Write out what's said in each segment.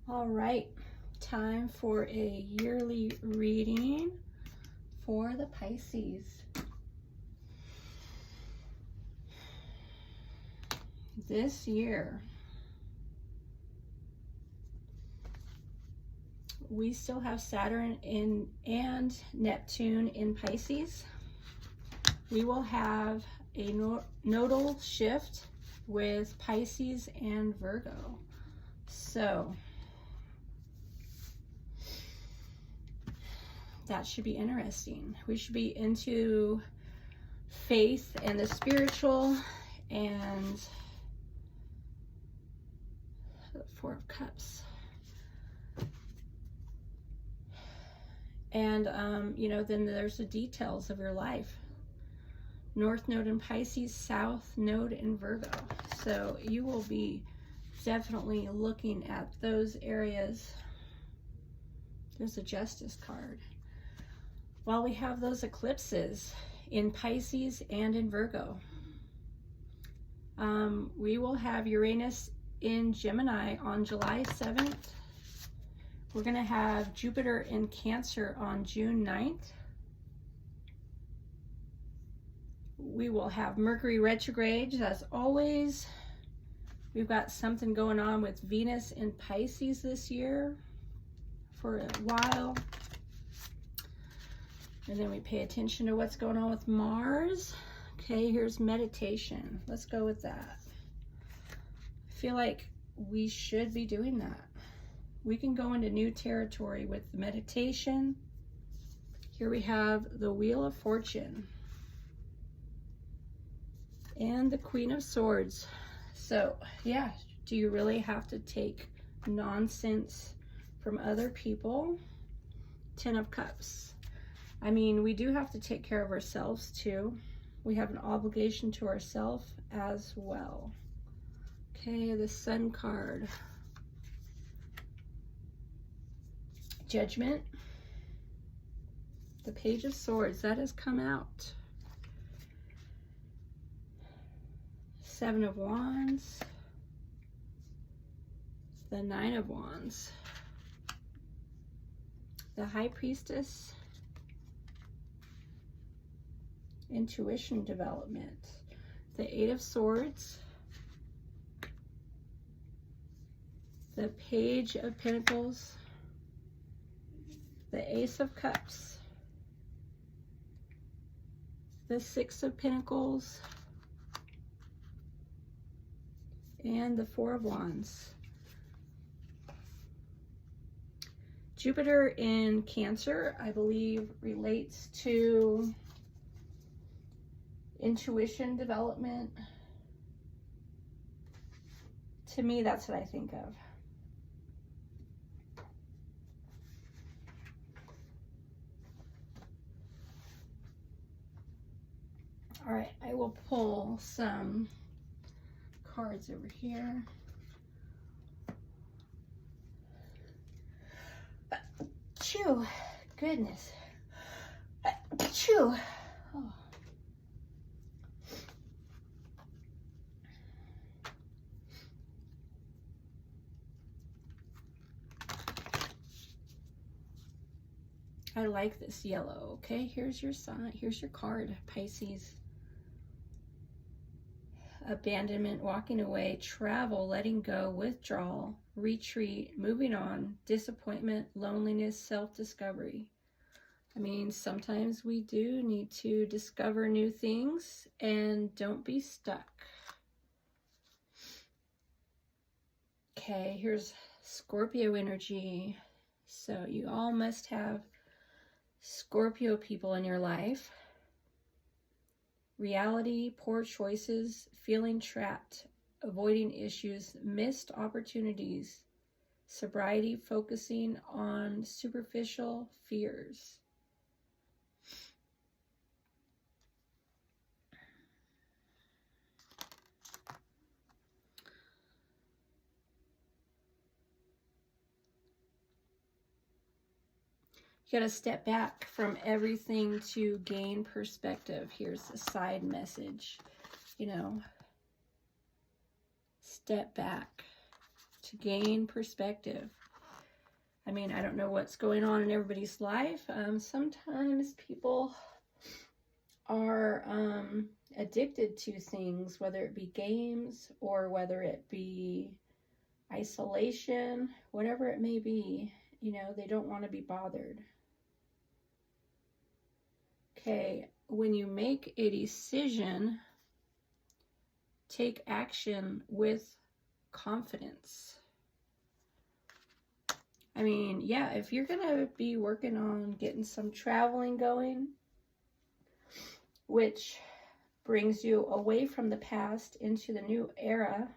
All right, time for a yearly reading for the Pisces. This year, we still have Saturn and Neptune in Pisces. We will have a nodal shift with Pisces and Virgo. So that should be interesting. We should be into faith and the spiritual, and the Four of Cups. And, you know, then there's the details of your life. North Node in Pisces, South Node in Virgo. So you will be definitely looking at those areas. There's a Justice card. While we have those eclipses in Pisces and in Virgo, we will have Uranus in Gemini on July 7th. We're going to have Jupiter in Cancer on June 9th. We will have Mercury retrograde, as always. We've got something going on with Venus in Pisces this year for a while. And then we pay attention to what's going on with Mars. Okay, here's meditation. Let's go with that. I feel like we should be doing that. We can go into new territory with the meditation. Here we have the Wheel of Fortune and the Queen of Swords. So yeah, do you really have to take nonsense from other people? Ten of Cups. I mean, we do have to take care of ourselves too. We have an obligation to ourselves as well. Okay, the Sun card. Judgment. The Page of Swords, that has come out. Seven of Wands. The Nine of Wands. The High Priestess. Intuition development. The Eight of Swords. The Page of Pentacles. The Ace of Cups. The Six of Pentacles. And the Four of Wands. Jupiter in Cancer, I believe, relates to intuition development. To me, that's what I think of. All right, I will pull some cards over here. Achoo, goodness. Achoo. Oh. I like this yellow. Okay, here's your sign. Here's your card, Pisces. Abandonment, walking away, travel, letting go, withdrawal, retreat, moving on, disappointment, loneliness, self-discovery. I mean, sometimes we do need to discover new things, and don't be stuck. Okay, here's Scorpio energy. So you all must have Scorpio people in your life. Reality, poor choices, feeling trapped, avoiding issues, missed opportunities, sobriety, focusing on superficial fears. You got to step back from everything to gain perspective. Here's the side message, you know, step back to gain perspective. I mean, I don't know what's going on in everybody's life. Sometimes people are addicted to things, whether it be games or whether it be isolation, whatever it may be. You know, they don't want to be bothered. Okay, when you make a decision, take action with confidence. I mean, yeah, if you're going to be working on getting some traveling going, which brings you away from the past into the new era,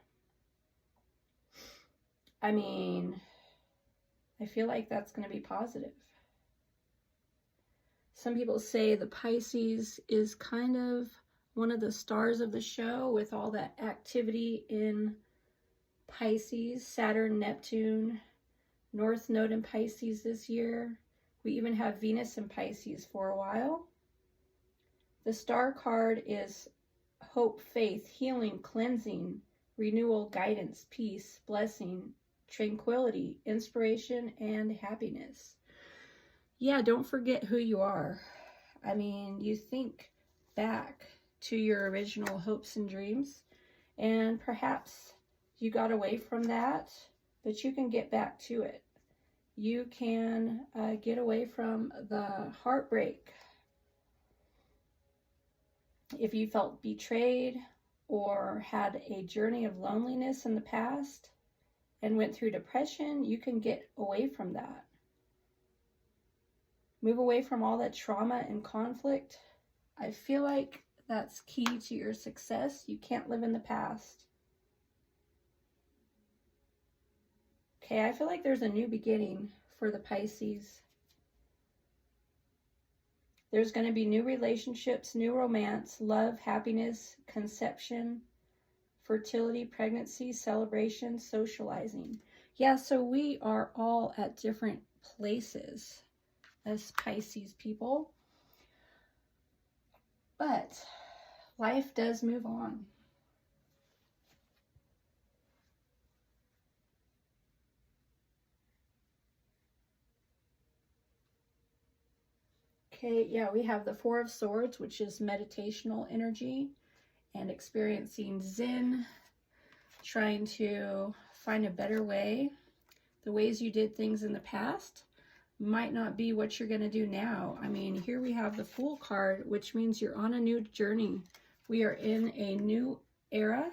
I mean, I feel like that's going to be positive. Some people say the Pisces is kind of one of the stars of the show with all that activity in Pisces, Saturn, Neptune, North Node in Pisces this year. We even have Venus in Pisces for a while. The star card is hope, faith, healing, cleansing, renewal, guidance, peace, blessing, tranquility, inspiration, and happiness. Yeah, don't forget who you are. I mean, you think back to your original hopes and dreams, and perhaps you got away from that, but you can get back to it. You can get away from the heartbreak. If you felt betrayed or had a journey of loneliness in the past and went through depression, you can get away from that. Move away from all that trauma and conflict. I feel like that's key to your success. You can't live in the past. Okay, I feel like there's a new beginning for the Pisces. There's going to be new relationships, new romance, love, happiness, conception, fertility, pregnancy, celebration, socializing. Yeah, so we are all at different places as Pisces people. But life does move on. Okay, yeah, we have the Four of Swords, which is meditational energy and experiencing Zen, trying to find a better way. The ways you did things in the past might not be what you're going to do now. I mean, here we have the Fool card, which means you're on a new journey. We are in a new era.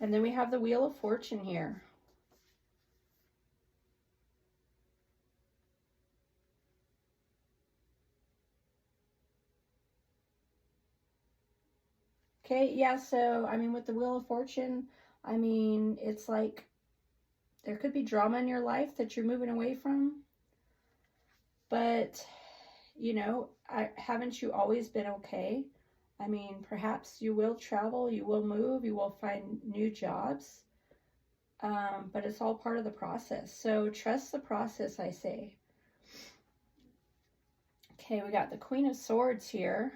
And then we have the Wheel of Fortune here. Okay, yeah, so, I mean, with the Wheel of Fortune, I mean, it's like there could be drama in your life that you're moving away from. But, you know, haven't you always been okay? I mean, perhaps you will travel, you will move, you will find new jobs. But it's all part of the process. So trust the process, I say. Okay, we got the Queen of Swords here.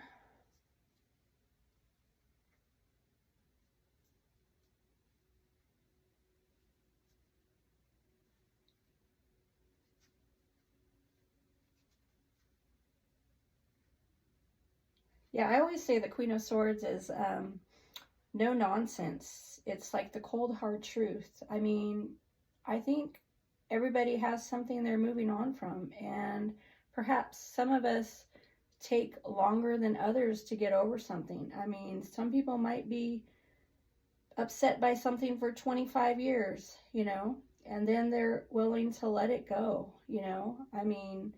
Yeah, I always say the Queen of Swords is no nonsense. It's like the cold, hard truth. I mean, I think everybody has something they're moving on from, and perhaps some of us take longer than others to get over something. I mean, some people might be upset by something for 25 years, you know, and then they're willing to let it go, you know. I mean,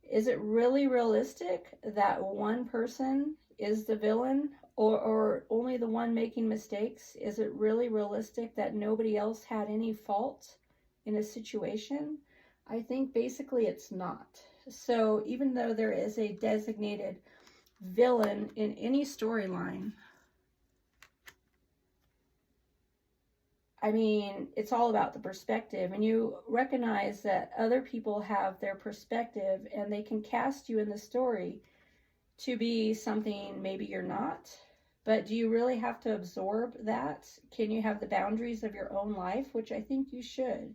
is it really realistic that one person is the villain, or only the one making mistakes? Is it really realistic that nobody else had any fault in a situation? I think basically it's not. So even though there is a designated villain in any storyline, I mean, it's all about the perspective, and you recognize that other people have their perspective and they can cast you in the story to be something maybe you're not, But do you really have to absorb that? Can you have the boundaries of your own life? Which I think you should,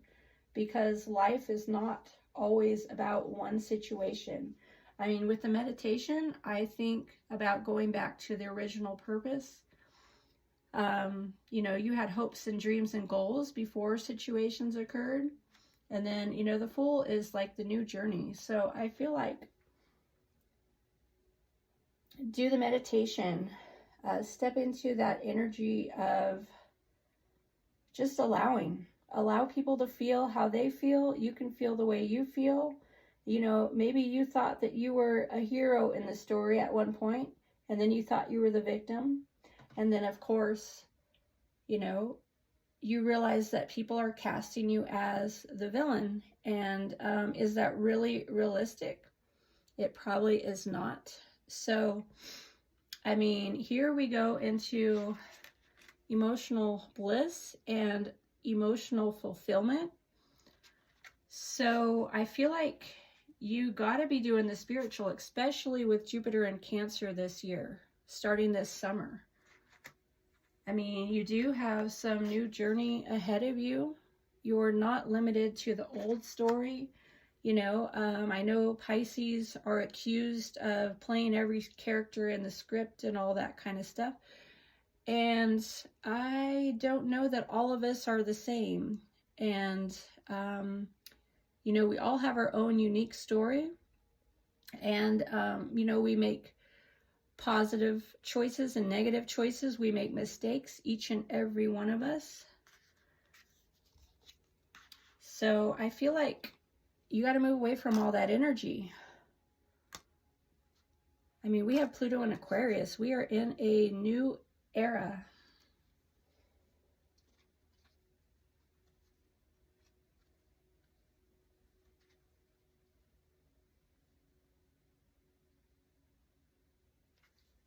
because life is not always about one situation. I mean, with the meditation, I think about going back to the original purpose. You know, you had hopes and dreams and goals before situations occurred. And then, you know, the Fool is like the new journey. So I feel like do the meditation, step into that energy of just allow people to feel how they feel. You can feel the way you feel. You know, maybe you thought that you were a hero in the story at one point, and then you thought you were the victim. And then, of course, you know, you realize that people are casting you as the villain. And is that really realistic? It probably is not. So, I mean, here we go into emotional bliss and emotional fulfillment. So I feel like you got to be doing the spiritual, especially with Jupiter in Cancer this year, starting this summer. I mean, you do have some new journey ahead of you. You're not limited to the old story. You know, I know Pisces are accused of playing every character in the script and all that kind of stuff. And I don't know that all of us are the same. And, you know, we all have our own unique story. And, you know, we make positive choices and negative choices. We make mistakes, each and every one of us. So I feel like you got to move away from all that energy. I mean, we have Pluto in Aquarius. We are in a new era.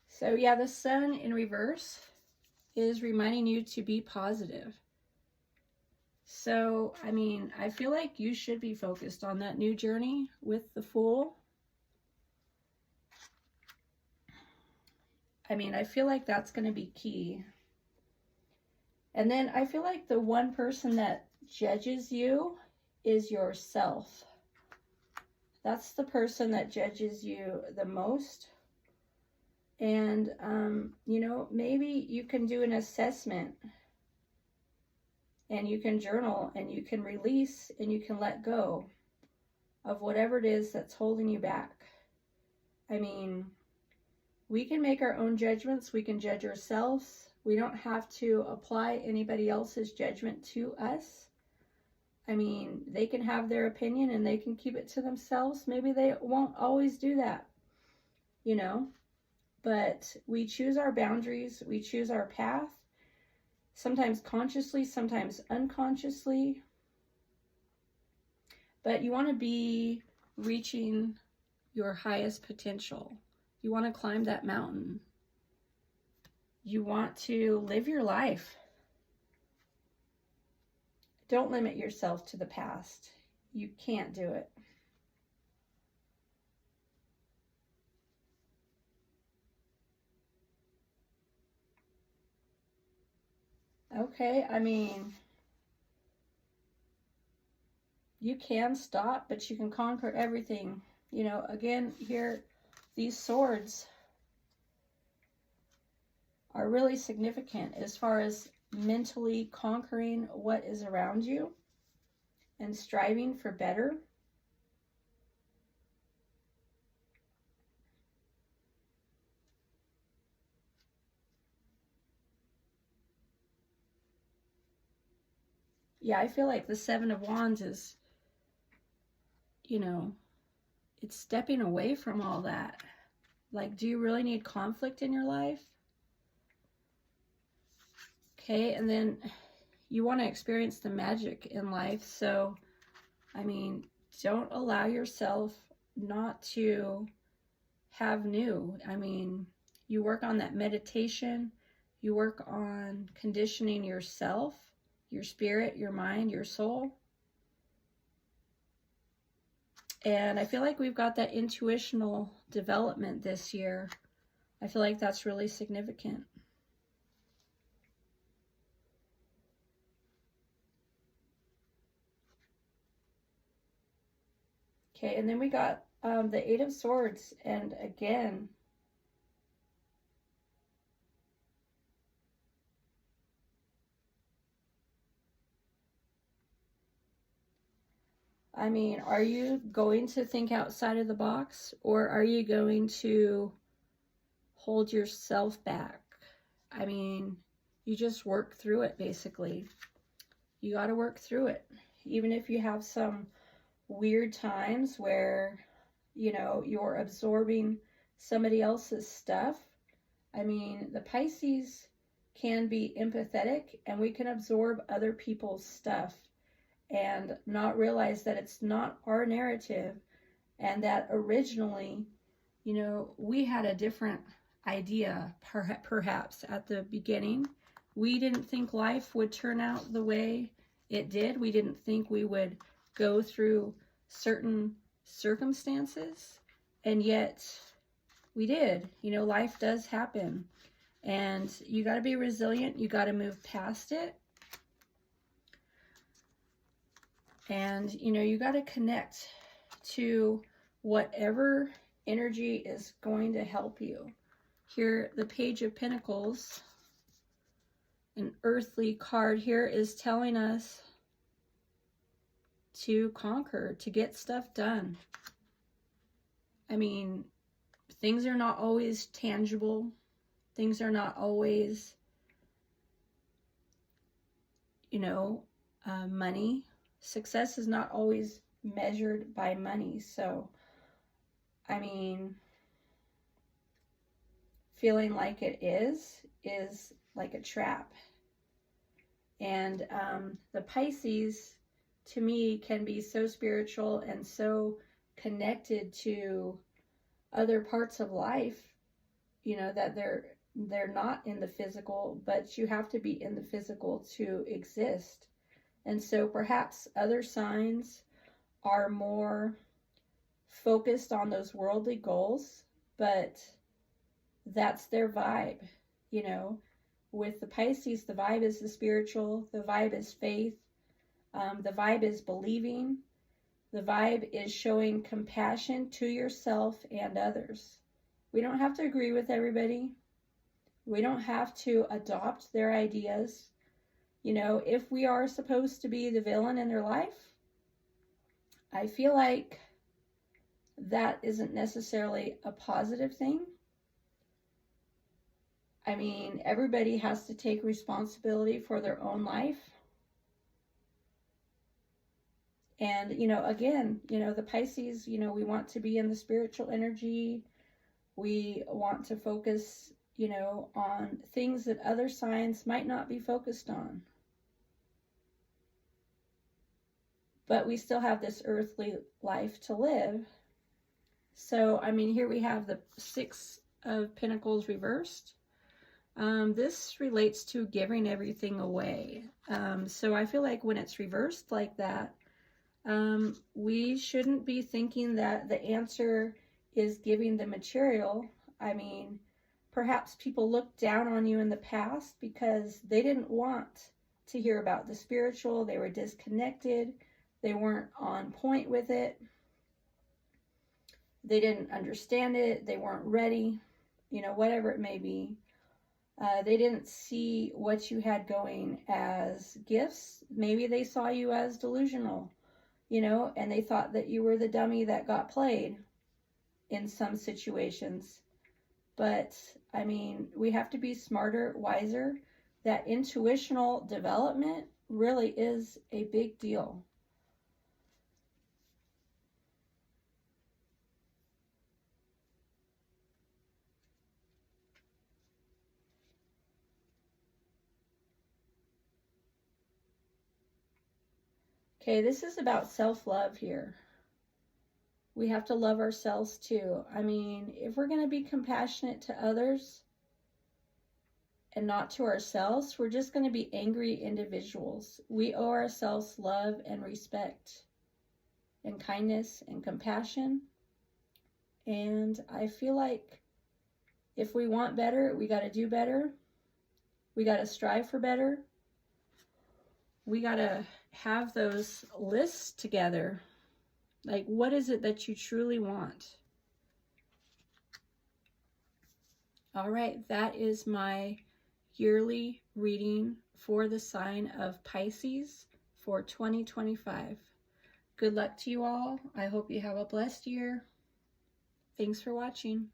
So yeah, the Sun in reverse is reminding you to be positive. So, I mean, I feel like you should be focused on that new journey with the Fool. I mean, I feel like that's going to be key. And then I feel like the one person that judges you is yourself. That's the person that judges you the most. And, you know, maybe you can do an assessment and you can journal and you can release and you can let go of whatever it is that's holding you back. I mean, we can make our own judgments. We can judge ourselves. We don't have to apply anybody else's judgment to us. I mean, they can have their opinion and they can keep it to themselves. Maybe they won't always do that, you know, but we choose our boundaries. We choose our path, sometimes consciously, sometimes unconsciously. But you want to be reaching your highest potential. You want to climb that mountain. You want to live your life. Don't limit yourself to the past. You can't do it. Okay, I mean, you can stop, but you can conquer everything. You know, again, here, these swords are really significant as far as mentally conquering what is around you and striving for better. Yeah, I feel like the Seven of Wands is, you know, it's stepping away from all that. Like, do you really need conflict in your life? Okay, and then you want to experience the magic in life. So, I mean, don't allow yourself not to have new. I mean, you work on that meditation. You work on conditioning yourself, your spirit, your mind, your soul. And I feel like we've got that intuitional development this year. I feel like that's really significant. Okay, and then we got the Eight of Swords, and again, I mean, are you going to think outside of the box, or are you going to hold yourself back? I mean, you just work through it, basically. You got to work through it. Even if you have some weird times where, you know, you're absorbing somebody else's stuff. I mean, the Pisces can be empathetic, and we can absorb other people's stuff and not realize that it's not our narrative, and that originally, you know, we had a different idea perhaps at the beginning. We didn't think life would turn out the way it did. We didn't think we would go through certain circumstances, and yet we did. You know, life does happen, and you got to be resilient. You got to move past it. And, you know, you got to connect to whatever energy is going to help you. Here, the Page of Pentacles, an earthly card here, is telling us to conquer, to get stuff done. I mean, things are not always tangible. Things are not always, you know, money. Success is not always measured by money. So, I mean, feeling like it is like a trap. And the Pisces, to me, can be so spiritual and so connected to other parts of life, you know, that they're not in the physical, but you have to be in the physical to exist. And so perhaps other signs are more focused on those worldly goals, but that's their vibe. You know, with the Pisces, the vibe is the spiritual, the vibe is faith, the vibe is believing, the vibe is showing compassion to yourself and others. We don't have to agree with everybody. We don't have to adopt their ideas. You know, if we are supposed to be the villain in their life, I feel like that isn't necessarily a positive thing. I mean, everybody has to take responsibility for their own life. And, you know, again, you know, the Pisces, you know, we want to be in the spiritual energy. We want to focus, you know, on things that other signs might not be focused on. But we still have this earthly life to live. So, I mean, here we have the Six of Pentacles reversed. This relates to giving everything away. So I feel like when it's reversed like that, we shouldn't be thinking that the answer is giving the material. I mean, perhaps people looked down on you in the past because they didn't want to hear about the spiritual. They were disconnected. They weren't on point with it. They didn't understand it. They weren't ready, you know, whatever it may be. They didn't see what you had going as gifts. Maybe they saw you as delusional, you know, and they thought that you were the dummy that got played in some situations. But, I mean, we have to be smarter, wiser. That intuitional development really is a big deal. Okay, this is about self-love here. We have to love ourselves too. I mean, if we're going to be compassionate to others and not to ourselves, we're just going to be angry individuals. We owe ourselves love and respect and kindness and compassion. And I feel like if we want better, we got to do better. We got to strive for better. We got to have those lists together Like, what is it that you truly want? All right, that is my yearly reading for the sign of Pisces for 2025. Good luck to you all. I hope you have a blessed year. Thanks for watching.